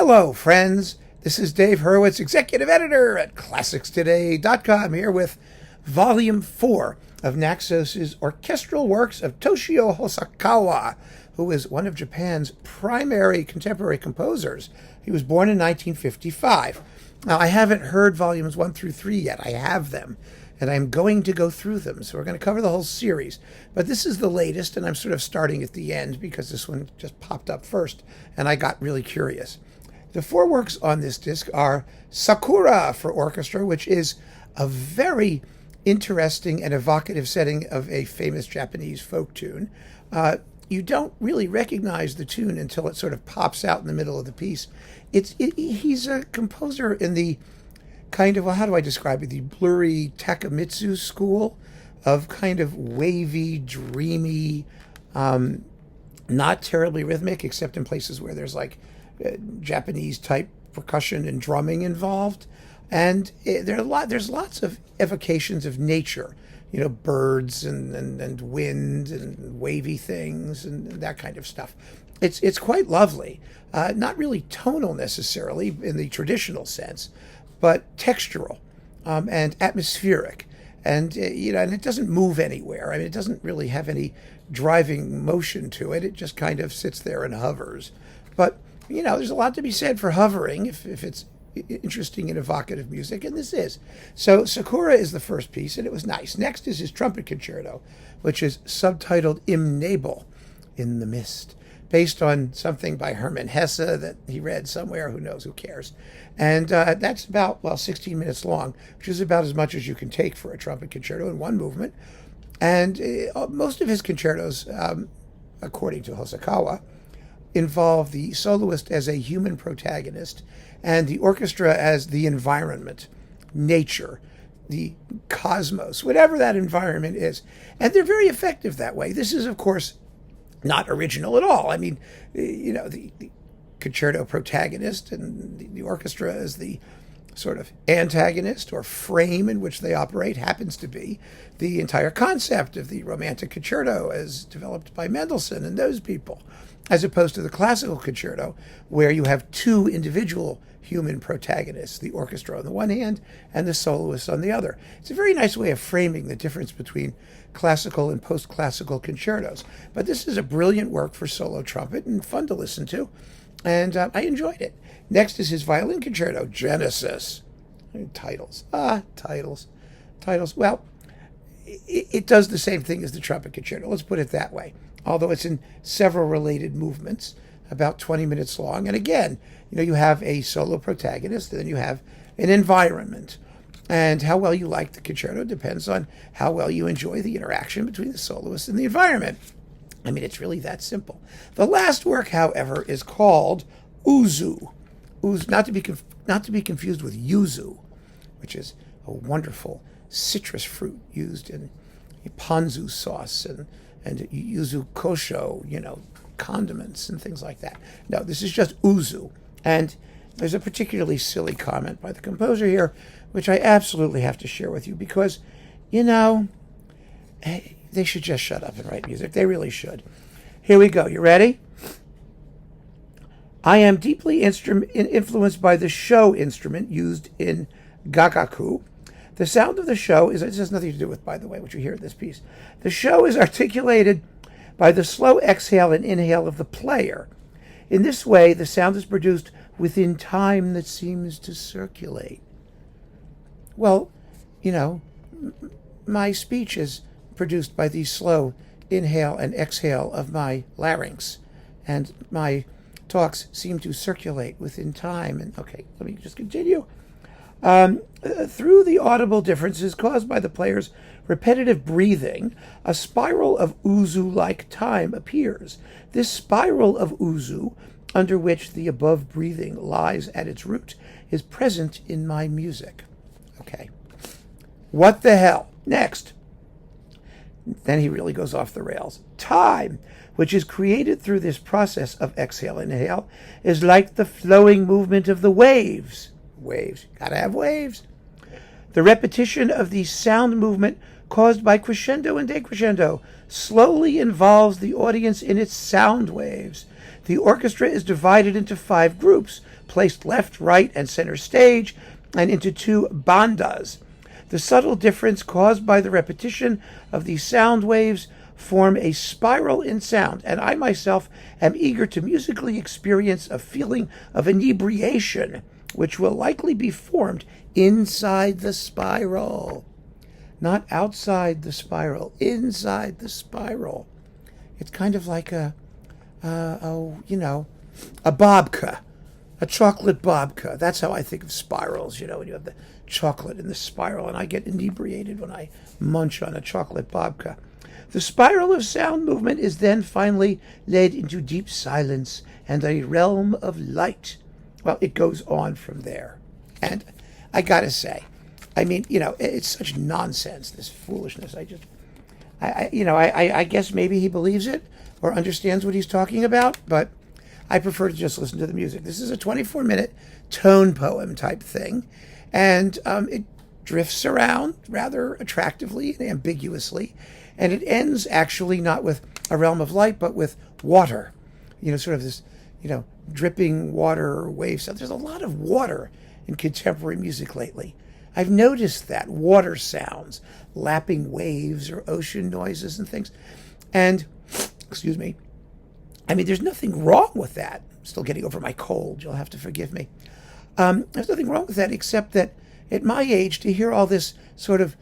Hello, friends. This is Dave Hurwitz, executive editor at ClassicsToday.com, here with Volume 4 of Naxos' orchestral works of Toshio Hosokawa, who is one of Japan's primary contemporary composers. He was born in 1955. Now, I haven't heard Volumes 1 through 3 yet. I have them, and I'm going to go through them. So we're going to cover the whole series. But this is the latest, and I'm sort of starting at the end because this one just popped up first, and I got really curious. The 4 works on this disc are Sakura for orchestra, which is a very interesting and evocative setting of a famous Japanese folk tune. You don't really recognize the tune until it sort of pops out in the middle of the piece. He's a composer in the kind of, well, how do I describe it? The blurry Takemitsu school of kind of wavy, dreamy, not terribly rhythmic, except in places where there's like Japanese type percussion and drumming involved. And there's lots of evocations of nature, you know, birds and wind and wavy things and that kind of stuff. It's quite lovely. Not really tonal necessarily in the traditional sense, but textural and atmospheric. And, and it doesn't move anywhere. I mean, it doesn't really have any driving motion to it. It just kind of sits there and hovers. But, there's a lot to be said for hovering if it's interesting and evocative music, and this is. So Sakura is the first piece, and it was nice. Next is his trumpet concerto, which is subtitled Im Nebel, in the mist, based on something by Hermann Hesse that he read somewhere. Who knows? Who cares? And that's about, 16 minutes long, which is about as much as you can take for a trumpet concerto in one movement. And most of his concertos, according to Hosokawa, involve the soloist as a human protagonist and the orchestra as the environment, nature, the cosmos, whatever that environment is. And they're very effective that way. This is, of course, not original at all. I mean, the concerto protagonist and the orchestra as the sort of antagonist or frame in which they operate happens to be the entire concept of the romantic concerto as developed by Mendelssohn and those people, as opposed to the classical concerto, where you have two individual human protagonists, the orchestra on the one hand and the soloist on the other. It's a very nice way of framing the difference between classical and post-classical concertos. But this is a brilliant work for solo trumpet and fun to listen to, and I enjoyed it. Next is his violin concerto, Genesis. Titles. Well, it does the same thing as the trumpet concerto, let's put it that way, although it's in several related movements, about 20 minutes long. And again, you have a solo protagonist, and then you have an environment. And how well you like the concerto depends on how well you enjoy the interaction between the soloist and the environment. I mean, it's really that simple. The last work, however, is called Uzu. Not to be confused with yuzu, which is a wonderful citrus fruit used in ponzu sauce and yuzu kosho, condiments and things like that. No, this is just uzu. And there's a particularly silly comment by the composer here, which I absolutely have to share with you because, they should just shut up and write music. They really should. Here we go. You ready? I am deeply influenced by the sho instrument used in gagaku. The sound of the sho this has nothing to do with, by the way, what you hear in this piece. The sho is articulated by the slow exhale and inhale of the player. In this way, the sound is produced within time that seems to circulate. Well, my speech is produced by the slow inhale and exhale of my larynx, and my talks seem to circulate within time. And okay, let me just continue. Through the audible differences caused by the player's repetitive breathing, a spiral of uzu-like time appears. This spiral of uzu, under which the above breathing lies at its root, is present in my music. Okay. What the hell? Next. Then he really goes off the rails. Time, which is created through this process of exhale and inhale, is like the flowing movement of the waves. Waves. Gotta have waves. The repetition of the sound movement caused by crescendo and decrescendo slowly involves the audience in its sound waves. The orchestra is divided into 5 groups, placed left, right, and center stage, and into 2 bandas. The subtle difference caused by the repetition of these sound waves form a spiral in sound, and I myself am eager to musically experience a feeling of inebriation, which will likely be formed inside the spiral. Not outside the spiral, inside the spiral. It's kind of like a babka, a chocolate babka. That's how I think of spirals, when you have the chocolate in the spiral, and I get inebriated when I munch on a chocolate babka. The spiral of sound movement is then finally led into deep silence and a realm of light. Well, it goes on from there. And I gotta say, it's such nonsense, this foolishness. I guess maybe he believes it or understands what he's talking about, but I prefer to just listen to the music. This is a 24-minute tone poem type thing, and it drifts around rather attractively and ambiguously, and it ends actually not with a realm of light, but with water. Sort of this, dripping water wave sound. There's a lot of water in contemporary music lately. I've noticed that, water sounds, lapping waves or ocean noises and things. And, excuse me, there's nothing wrong with that. I'm still getting over my cold. You'll have to forgive me. There's nothing wrong with that, except that at my age, to hear all this sort of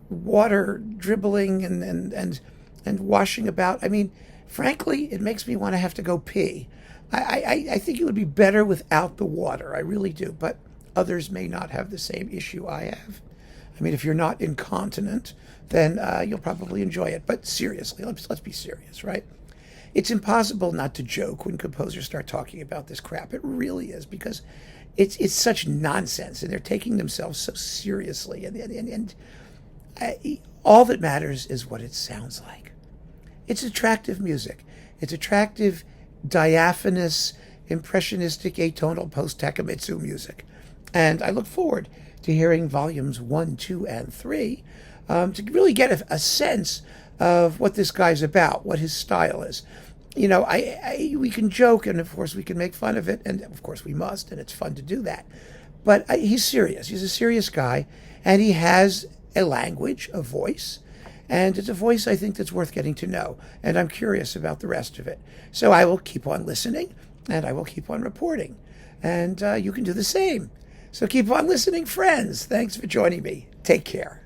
water dribbling and washing about, frankly, it makes me want to have to go pee. I think it would be better without the water. I really do. But others may not have the same issue I have. If you're not incontinent, then you'll probably enjoy it. But seriously, let's be serious, right? It's impossible not to joke when composers start talking about this crap. It really is, because it's such nonsense, and they're taking themselves so seriously. And all that matters is what it sounds like. It's attractive music. It's attractive, diaphanous, impressionistic, atonal, post-Takemitsu music. And I look forward to hearing volumes 1, 2, and 3 to really get a sense of what this guy's about, what his style is. We can joke, and of course we can make fun of it, and of course we must, and it's fun to do that. But he's serious. He's a serious guy, and he has a language, a voice, and it's a voice I think that's worth getting to know, and I'm curious about the rest of it. So I will keep on listening, and I will keep on reporting, and you can do the same. So keep on listening, friends. Thanks for joining me. Take care.